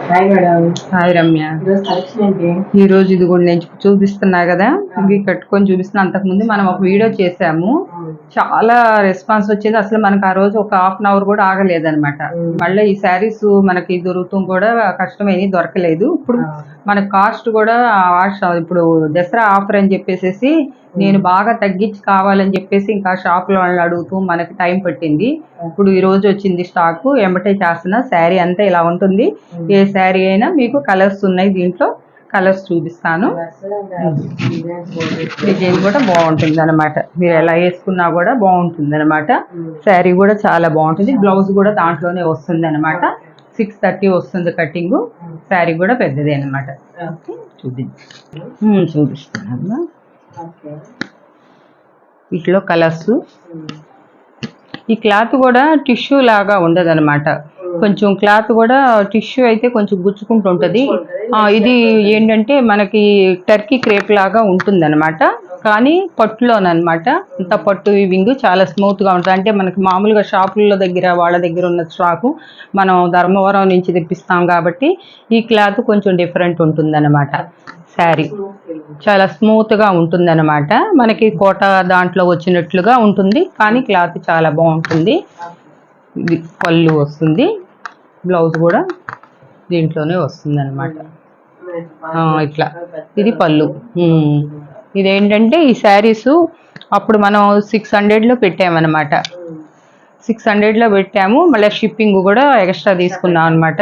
Hi madam. Hi Ramya. ఈ రోజు ఇది కూడా నేను చూపిస్తున్నా కదా, ఇవి కట్టుకొని చూపిస్తున్నా. అంతకుముందు మనం ఒక వీడియో చేసాము, చాలా రెస్పాన్స్ వచ్చింది. అసలు మనకు ఆ రోజు ఒక హాఫ్ అన్ అవర్ కూడా ఆగలేదన్నమాట. మళ్ళీ ఈ శారీస్ మనకి దొరుకుతాం కూడా కష్టమైంది, దొరకలేదు. ఇప్పుడు మన కాస్ట్ కూడా ఇప్పుడు దసరా ఆఫర్ అని చెప్పేసి నేను బాగా తగ్గించి కావాలని చెప్పేసి ఇంకా షాప్లో వాళ్ళని అడుగుతూ మనకి టైం పట్టింది. ఇప్పుడు ఈ రోజు వచ్చింది స్టాకు, ఎంబటే చేస్తున్నా. శారీ అంతా ఇలా ఉంటుంది. ఏ శారీ అయినా మీకు కలర్స్ ఉన్నాయి, దీంట్లో కలర్స్ చూపిస్తాను. డిజైన్ కూడా బాగుంటుంది అనమాట, మీరు ఎలా వేసుకున్నా కూడా బాగుంటుంది అనమాట. శారీ కూడా చాలా బాగుంటుంది. బ్లౌజ్ కూడా దాంట్లోనే వస్తుంది అనమాట. 630 వస్తుంది కటింగ్. శారీ కూడా పెద్దదే అనమాట. చూపిస్తాను. వీటిలో కలర్స్. ఈ క్లాత్ కూడా టిష్యూ లాగా ఉండదు అనమాట. కొంచెం క్లాత్ కూడా టిష్యూ అయితే కొంచెం గుచ్చుకుంటూ ఉంటుంది. ఇది ఏంటంటే మనకి టర్కీ క్రేప్ లాగా ఉంటుంది అనమాట, కానీ పట్టులోనమాట. అంత పట్టు వీవింగ్ చాలా స్మూత్గా ఉంటుంది. అంటే మనకి మామూలుగా షాపుల దగ్గర వాళ్ళ దగ్గర ఉన్న స్టాకు మనం ధర్మవరం నుంచి తెప్పిస్తాం కాబట్టి ఈ క్లాత్ కొంచెం డిఫరెంట్ ఉంటుంది అనమాట. శారీ చాలా స్మూత్గా ఉంటుంది అనమాట. మనకి కోట దాంట్లో వచ్చినట్లుగా ఉంటుంది, కానీ క్లాత్ చాలా బాగుంటుంది. ఇది పళ్ళు వస్తుంది, బ్లౌజ్ కూడా దీంట్లోనే వస్తుంది అనమాట. ఇట్లా ఇది పళ్ళు. ఇదేంటంటే ఈ శారీస్ అప్పుడు మనం 600లో పెట్టామన్నమాట. 600లో పెట్టాము. మళ్ళీ షిప్పింగ్ కూడా ఎక్స్ట్రా తీసుకున్నాం అనమాట.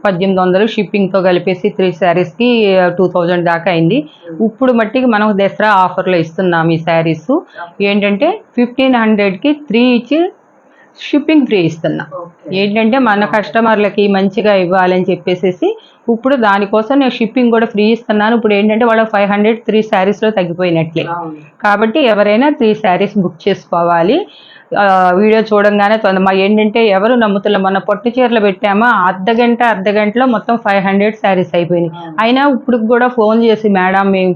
1800 షిప్పింగ్తో కలిపేసి 3 శారీస్కి 2000 దాకా అయింది. ఇప్పుడు మట్టికి మనం దసరా ఆఫర్లో ఇస్తున్నాం ఈ శారీస్. ఏంటంటే 1500కి 3 ఇచ్చి షిప్పింగ్ ఫ్రీ ఇస్తున్నాం. ఏంటంటే మన కస్టమర్లకి మంచిగా ఇవ్వాలని చెప్పేసి ఇప్పుడు దానికోసం నేను షిప్పింగ్ కూడా ఫ్రీ ఇస్తున్నాను. ఇప్పుడు ఏంటంటే వాళ్ళకి 500 3 శారీస్లో తగ్గిపోయినట్లే. కాబట్టి ఎవరైనా 3 శారీస్ బుక్ చేసుకోవాలి. వీడియో చూడంగానే ఏంటంటే ఎవరు నమ్ముతున్నా, మొన్న పట్టు చీరలు పెట్టామా అర్ధగంటలో మొత్తం 500 శారీస్ అయిపోయినాయి. అయినా ఇప్పుడు కూడా ఫోన్ చేసి మేడం మేము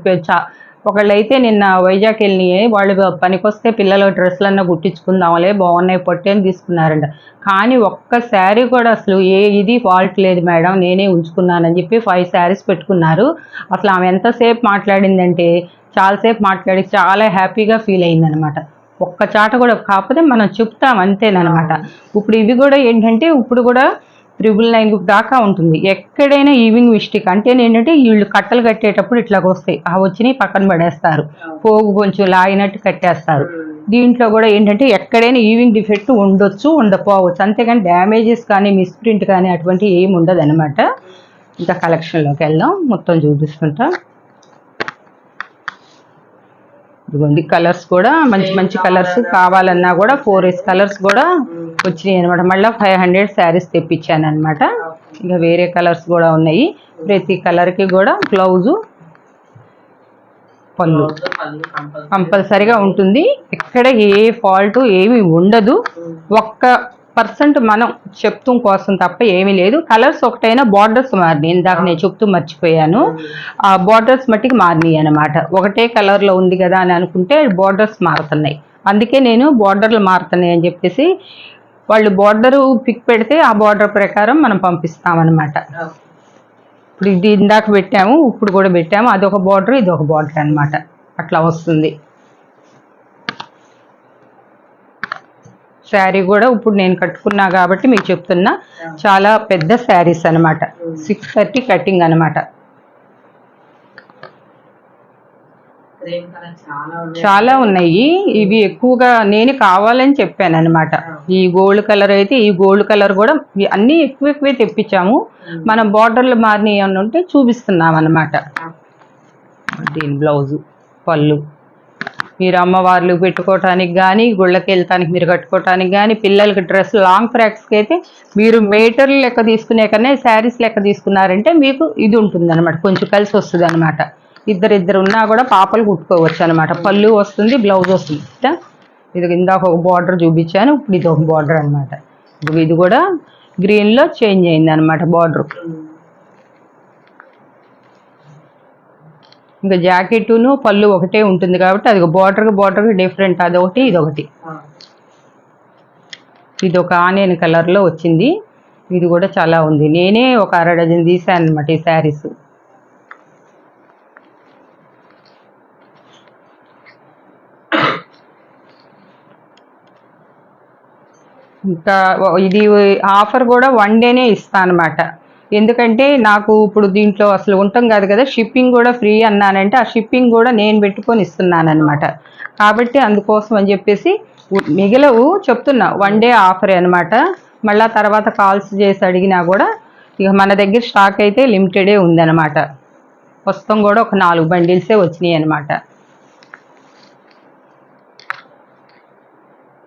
ఒకళ్ళైతే నిన్న వైజాగ్ వెళ్ళినాయి, వాళ్ళు పనికొస్తే పిల్లల డ్రెస్సులన్నా కుట్టించుకుందాంలే బాగున్నాయి పట్టు అని తీసుకున్నారంట. కానీ ఒక్క శారీ కూడా అసలు ఇది ఫాల్ట్ లేదు మేడం, నేనే ఉంచుకున్నానని చెప్పి 5 శారీస్ పెట్టుకున్నారు. అసలు ఆమె ఎంతసేపు మాట్లాడిందంటే చాలాసేపు మాట్లాడి చాలా హ్యాపీగా ఫీల్ అయిందనమాట. ఒక్క చాట కూడా, కాకపోతే మనం చెప్తాం అంతేనమాట. ఇప్పుడు ఇవి కూడా ఏంటంటే ఇప్పుడు కూడా 999 దాకా ఉంటుంది. ఎక్కడైనా ఈవింగ్ మిస్టేక్ అంటే ఏంటంటే వీళ్ళు కట్టలు కట్టేటప్పుడు ఇట్లాగ వస్తాయి, ఆ వచ్చినాయి పక్కన పడేస్తారు, పోగు కొంచెం లాగినట్టు కట్టేస్తారు. దీంట్లో కూడా ఏంటంటే ఎక్కడైనా ఈవింగ్ డిఫెక్ట్ ఉండొచ్చు, ఉండకపోవచ్చు, అంతేగాని డ్యామేజెస్ కానీ మిస్ప్రింట్ కానీ అటువంటి ఏమి ఉండదు అనమాట. ఇంకా కలెక్షన్లోకి వెళ్దాం, మొత్తం చూపిస్తుంటా. ఇదిగోండి కలర్స్ కూడా మంచి మంచి కలర్స్ కావాలన్నా కూడా 4S కలర్స్ కూడా వచ్చినాయి అనమాట. మళ్ళీ 500 శారీస్ తెప్పించాను అనమాట. ఇంకా వేరే కలర్స్ కూడా ఉన్నాయి. ప్రతి కలర్కి కూడా బ్లౌజు పళ్ళు కంపల్సరీగా ఉంటుంది. ఎక్కడ ఏ ఫాల్ట్ ఏమి ఉండదు. 1% మనం చెప్తాం కోసం తప్ప ఏమీ లేదు. కలర్స్ ఒకటైనా బార్డర్స్ మారినాయి, ఇందాక నేను చెప్తూ మర్చిపోయాను. ఆ బార్డర్స్ మట్టికి మారినాయి అనమాట. ఒకటే కలర్లో ఉంది కదా అని అనుకుంటే బార్డర్స్ మారుతున్నాయి. అందుకే నేను బార్డర్లు మారుతున్నాయి అని చెప్పేసి వాళ్ళు బార్డరు పిక్ పెడితే ఆ బార్డర్ ప్రకారం మనం పంపిస్తామన్నమాట. ఇప్పుడు ఇది ఇందాక పెట్టాము, ఇప్పుడు కూడా పెట్టాము. అదొక బార్డర్, ఇది ఒక బార్డర్ అనమాట. అట్లా వస్తుంది. శారీ కూడా ఇప్పుడు నేను కట్టుకున్నా కాబట్టి మీకు చెప్తున్నా, చాలా పెద్ద శారీస్ అనమాట. 630 కటింగ్ అనమాట. చాలా ఉన్నాయి. ఇవి ఎక్కువగా నేను కావాలని చెప్పాను అనమాట. ఈ గోల్డ్ కలర్ అయితే ఈ గోల్డ్ కలర్ కూడా అన్నీ ఎక్కువే తెప్పించాము. మనం బార్డర్లు మారినవి ఏమన్నా ఉంటే చూపిస్తున్నాం అనమాట. దీని బ్లౌజు పళ్ళు మీరు అమ్మవార్లు పెట్టుకోవటానికి కానీ, గుళ్ళకి వెళ్తానికి మీరు కట్టుకోవటానికి కానీ, పిల్లలకి డ్రెస్ లాంగ్ ఫ్రాక్స్కి అయితే మీరు మీటర్లు లెక్క తీసుకునే కన్నా శారీస్ లెక్క తీసుకున్నారంటే మీకు ఇది ఉంటుంది అనమాట, కొంచెం కలిసి వస్తుంది అనమాట. ఇద్దరు ఉన్నా కూడా పాపలు కుట్టుకోవచ్చు అనమాట. పళ్ళు వస్తుంది, బ్లౌజ్ వస్తుంది. ఇది ఇందాక ఒక బార్డర్ చూపించాను, ఇప్పుడు ఇది ఒక బార్డర్ అనమాట. ఇది కూడా గ్రీన్లో చేంజ్ అయింది అనమాట బార్డర్. ఇంకా జాకెట్టును పళ్ళు ఒకటే ఉంటుంది కాబట్టి అది బార్డర్కి డిఫరెంట్, అదొకటి ఇదొకటి. ఇది ఒక ఆనియన్ కలర్లో వచ్చింది. ఇది కూడా చాలా ఉంది. నేనే ఒక అర డజన్ తీసాను అనమాట ఈ శారీస్. ఇంకా ఇది ఆఫర్ కూడా 1 డేనే ఇస్తాను అనమాట. ఎందుకంటే నాకు ఇప్పుడు దీంట్లో అసలు ఉంటాం కాదు కదా, షిప్పింగ్ కూడా ఫ్రీ అన్నానంటే ఆ షిప్పింగ్ కూడా నేను పెట్టుకొని ఇస్తున్నాను అనమాట. కాబట్టి అందుకోసం అని చెప్పేసి మిగిలవు చెప్తున్నా, 1 డే ఆఫరే అనమాట. మళ్ళీ తర్వాత కాల్స్ చేసి అడిగినా కూడా ఇక మన దగ్గర స్టాక్ అయితే లిమిటెడే ఉందన్నమాట. మొత్తం కూడా ఒక 4 బండిల్సే వచ్చినాయి అనమాట.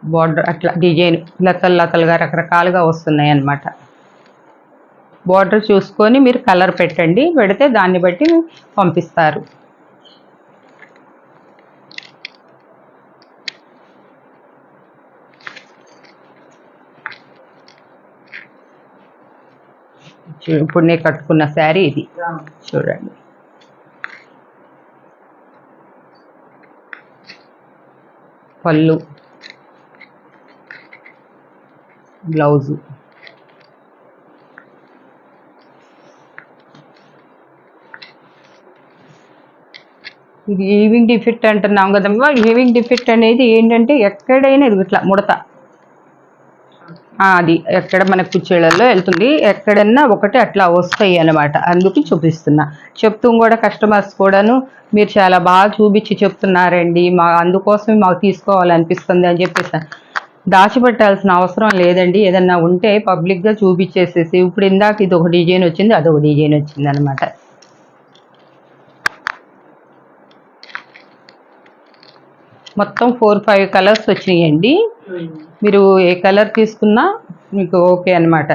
బార్డర్ అట్లా డిజైన్ లతలు లతలుగా రకరకాలుగా వస్తున్నాయి అన్నమాట. బార్డర్ చూసుకొని మీరు కలర్ పెట్టండి, పెడితే దాన్ని బట్టి పంపిస్తారు. ఇప్పుడు నేను కట్టుకున్న శారీ ఇది చూడండి. పళ్ళు, బ్లౌజు, ఇది హీవింగ్ డిఫెక్ట్ అంటున్నాం కదమ్మా. హీవింగ్ డిఫెక్ట్ అనేది ఏంటంటే ఎక్కడైనా ఇది ఇట్లా ముడత, అది ఎక్కడ మన కుర్చీలలో వెళ్తుంది, ఎక్కడన్నా ఒకటి అట్లా వస్తాయి అన్నమాట. అందుకు చూపిస్తున్నా. చెప్తూ కూడా కస్టమర్స్ కూడాను మీరు చాలా బాగా చూపించి చెప్తున్నారండి, అందుకోసమే మాకు తీసుకోవాలనిపిస్తుంది అని చెప్పేసి. దాచిపెట్టాల్సిన అవసరం లేదండి. ఏదన్నా ఉంటే పబ్లిక్గా చూపించేసేసి, ఇప్పుడు ఇందాక ఇది ఒక డిజైన్ వచ్చింది, అదొక డిజైన్ వచ్చింది అనమాట. మొత్తం 4-5 కలర్స్ వచ్చినాయండి. మీరు ఏ కలర్ తీసుకున్నా మీకు ఓకే అనమాట.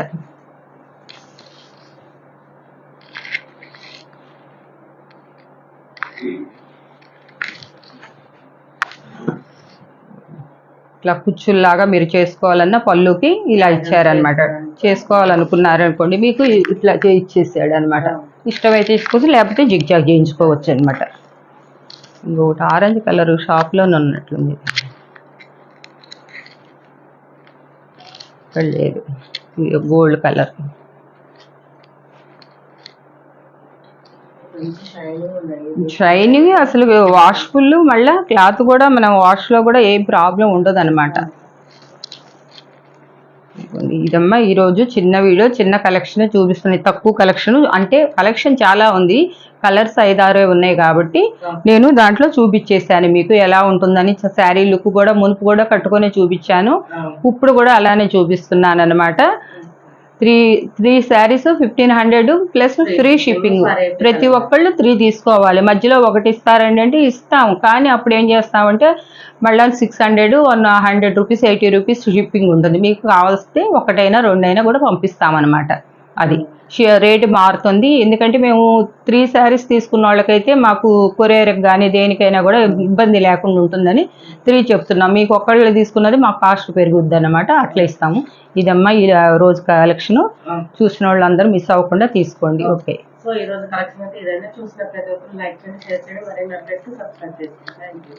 ఇట్లా కుచ్చుల్లాగా మీరు చేసుకోవాలన్నా పళ్ళుకి ఇలా ఇచ్చారనమాట. చేసుకోవాలనుకున్నారనుకోండి మీకు ఇట్లా ఇచ్చేసాడు అనమాట. ఇష్టమైతే తీసుకోవచ్చు, లేకపోతే జిగ్జాగ్ చేయించుకోవచ్చు అనమాట. ఇంకొకటి ఆరెంజ్ కలర్ షాప్లోనే ఉన్నట్లుంది, ఇక్కడ లేదు. గోల్డ్ కలర్ షైనింగ్, అసలు వాష్ఫుల్. మళ్ళీ క్లాత్ కూడా మనం వాష్లో కూడా ఏం ప్రాబ్లం ఉండదు అనమాట. ఇదమ్మా ఈరోజు చిన్న వీడియో, చిన్న కలెక్షన్ చూపిస్తున్నాయి. తక్కువ కలెక్షన్ అంటే కలెక్షన్ చాలా ఉంది, కలర్స్ 5-6 ఉన్నాయి కాబట్టి నేను దాంట్లో చూపించేశాను మీకు ఎలా ఉంటుందని. శారీ లుక్ కూడా మునుపు కూడా కట్టుకొని చూపించాను, ఇప్పుడు కూడా అలానే చూపిస్తున్నాను అనమాట. 3 శారీస్ 1500 ప్లస్ ఫ్రీ షిప్పింగ్. ప్రతి ఒక్కళ్ళు 3 తీసుకోవాలి. మధ్యలో ఒకటి ఇస్తారండి అంటే ఇస్తాము, కానీ అప్పుడు ఏం చేస్తామంటే మళ్ళీ 600 100 రూపీస్ 80 రూపీస్ షిప్పింగ్ ఉంటుంది. మీకు కావాల్స్తే ఒకటైనా 2 కూడా పంపిస్తామన్నమాట. అది రేటు మారుతుంది. ఎందుకంటే మేము 3 శారీస్ తీసుకున్న వాళ్ళకైతే మాకు కొరియర్కి కానీ దేనికైనా కూడా ఇబ్బంది లేకుండా ఉంటుందని 3 చెప్తున్నాం. మీకు ఒక్కళ్ళు తీసుకున్నది మాకు కాస్ట్ పెరుగుద్ది అన్నమాట, అట్లా ఇస్తాము. ఇదమ్మా ఈ రోజు కలెక్షన్. చూసిన వాళ్ళందరూ మిస్ అవ్వకుండా తీసుకోండి. ఓకే. సో ఈ రోజు కలెక్షన్ అయితే ఇదైనా చూసిన ప్రతి ఒక్కరు లైక్ చేయండి, షేర్ చేయండి, మరిన్ని అప్డేట్స్ సబ్స్క్రైబ్ చేసుకోండి. Thank you.